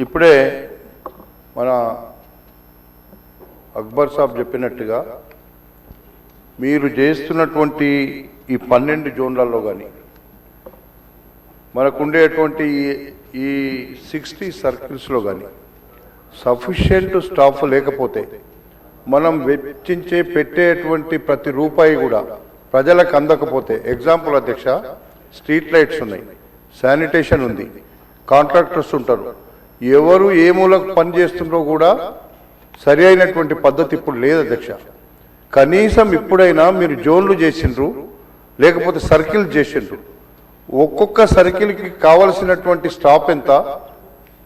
ఇప్పుడే మన అక్బర్ సాబ్ చెప్పినట్టుగా మీరు చేస్తున్నటువంటి ఈ 12 జోన్లలో కానీ మనకు ఉండేటువంటి ఈ 60 సర్కిల్స్లో కానీ సఫిషియెంట్ స్టాఫ్ లేకపోతే మనం వెచ్చించే పెట్టేటువంటి ప్రతి రూపాయి కూడా ప్రజలకు అందకపోతే, ఎగ్జాంపుల్ అధ్యక్ష, స్ట్రీట్ లైట్స్ ఉన్నాయి, శానిటేషన్ ఉంది, కాంట్రాక్టర్స్ ఉంటారు, ఎవరు ఏ మూలకు పని చేస్తుండ్రో కూడా సరి అయినటువంటి పద్ధతి ఇప్పుడు లేదు అధ్యక్ష. కనీసం ఇప్పుడైనా మీరు జోన్లు చేసిండ్రు, లేకపోతే సర్కిల్ చేసిండ్రు, ఒక్కొక్క సర్కిల్కి కావలసినటువంటి స్టాఫ్ ఎంత,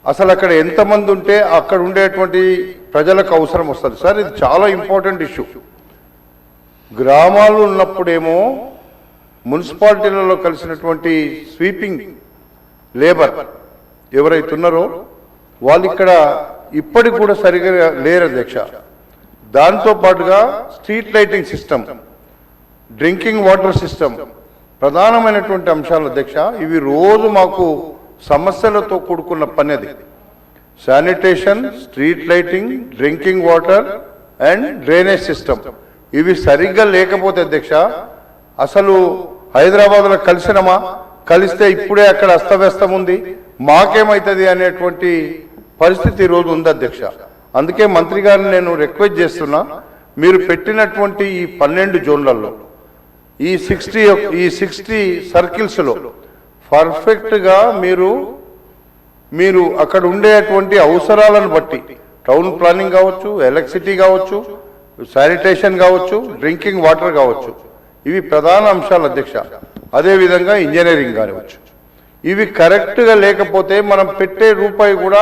అసలు అక్కడ ఎంతమంది ఉంటే అక్కడ ఉండేటువంటి ప్రజలకు అవసరం వస్తుంది సార్. ఇది చాలా ఇంపార్టెంట్ ఇష్యూ. గ్రామాలు ఉన్నప్పుడేమో మున్సిపాలిటీలలో కలిసినటువంటి స్వీపింగ్ లేబర్ ఎవరైతే ఉన్నారో వాళ్ళు ఇక్కడ ఇప్పటికి కూడా సరిగా లేరు అధ్యక్ష. దాంతోపాటుగా street lighting system, drinking water system ప్రధానమైనటువంటి అంశాలు అధ్యక్ష. ఇవి రోజు మాకు సమస్యలతో కూడుకున్న పని. అది sanitation, street lighting, drinking water and drainage system ఇవి సరిగ్గా లేకపోతే అధ్యక్ష అసలు హైదరాబాద్లో కలిసినమా, కలిస్తే ఇప్పుడే అక్కడ అస్తవ్యస్తం ఉంది, మాకేమవుతుంది అనేటువంటి పరిస్థితి ఈరోజు ఉంది అధ్యక్ష. అందుకే మంత్రి గారిని నేను రిక్వెస్ట్ చేస్తున్నా, మీరు పెట్టినటువంటి ఈ 12 జోన్లలో ఈ 60 సర్కిల్స్లో పర్ఫెక్ట్గా మీరు అక్కడ ఉండేటువంటి అవసరాలను బట్టి టౌన్ ప్లానింగ్ కావచ్చు, ఎలక్ట్రిసిటీ కావచ్చు, శానిటేషన్ కావచ్చు, డ్రింకింగ్ వాటర్ కావచ్చు, ఇవి ప్రధాన అంశాలు అధ్యక్ష. అదేవిధంగా ఇంజనీరింగ్ కావచ్చు. ఇవి కరెక్ట్గా లేకపోతే మనం పెట్టే రూపాయి కూడా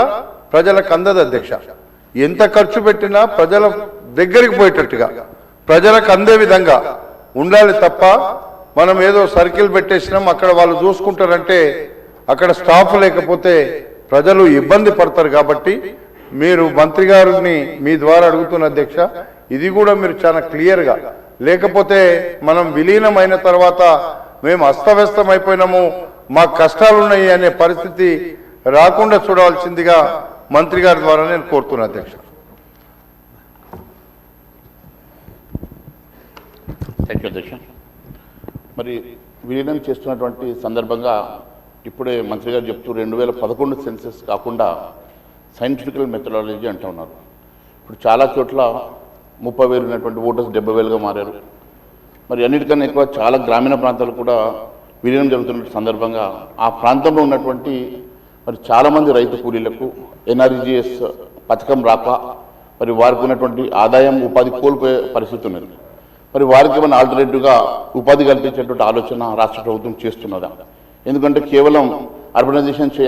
ప్రజలకు అందదు అధ్యక్ష. ఎంత ఖర్చు పెట్టినా ప్రజల దగ్గరికి పోయేటట్టుగా ప్రజలకు అందే విధంగా ఉండాలి తప్ప మనం ఏదో సర్కిల్ పెట్టేసినాం అక్కడ వాళ్ళు చూసుకుంటారంటే అక్కడ స్టాఫ్ లేకపోతే ప్రజలు ఇబ్బంది పడతారు. కాబట్టి మీరు మంత్రి గారిని మీ ద్వారా అడుగుతున్న అధ్యక్ష, ఇది కూడా మీరు చాలా క్లియర్గా, లేకపోతే మనం విలీనమైన తర్వాత మేము అస్తవ్యస్తం అయిపోయినాము, మాకు కష్టాలు ఉన్నాయి అనే పరిస్థితి రాకుండా చూడాల్సిందిగా మంత్రి గారి ద్వారా నేను కోరుతున్నా అధ్యక్ష. థ్యాంక్ యూ అధ్యక్ష. మరి విలీనం చేస్తున్నటువంటి సందర్భంగా ఇప్పుడే మంత్రి గారు చెప్తూ 2011 సెన్సెస్ కాకుండా సైంటిఫికల్ మెథడాలజీ అంటూ ఉన్నారు. ఇప్పుడు చాలా చోట్ల 30,000 ఉన్నటువంటి ఓటర్స్ 70,000గా మారారు. మరి అన్నిటికన్నా ఎక్కువ చాలా గ్రామీణ ప్రాంతాలు కూడా విలీనం జరుగుతున్న సందర్భంగా ఆ ప్రాంతంలో ఉన్నటువంటి మరి చాలామంది రైతు కూలీలకు ఎన్ఆర్జీఎస్ పథకం రాక మరి వారికి ఉన్నటువంటి ఆదాయం, ఉపాధి కోల్పోయే పరిస్థితి ఉన్నది. మరి వారికి ఏమైనా ఆల్టర్నేటివ్గా ఉపాధి కల్పించేటువంటి ఆలోచన రాష్ట్ర ప్రభుత్వం చేస్తున్నదా? ఎందుకంటే కేవలం అర్బనైజేషన్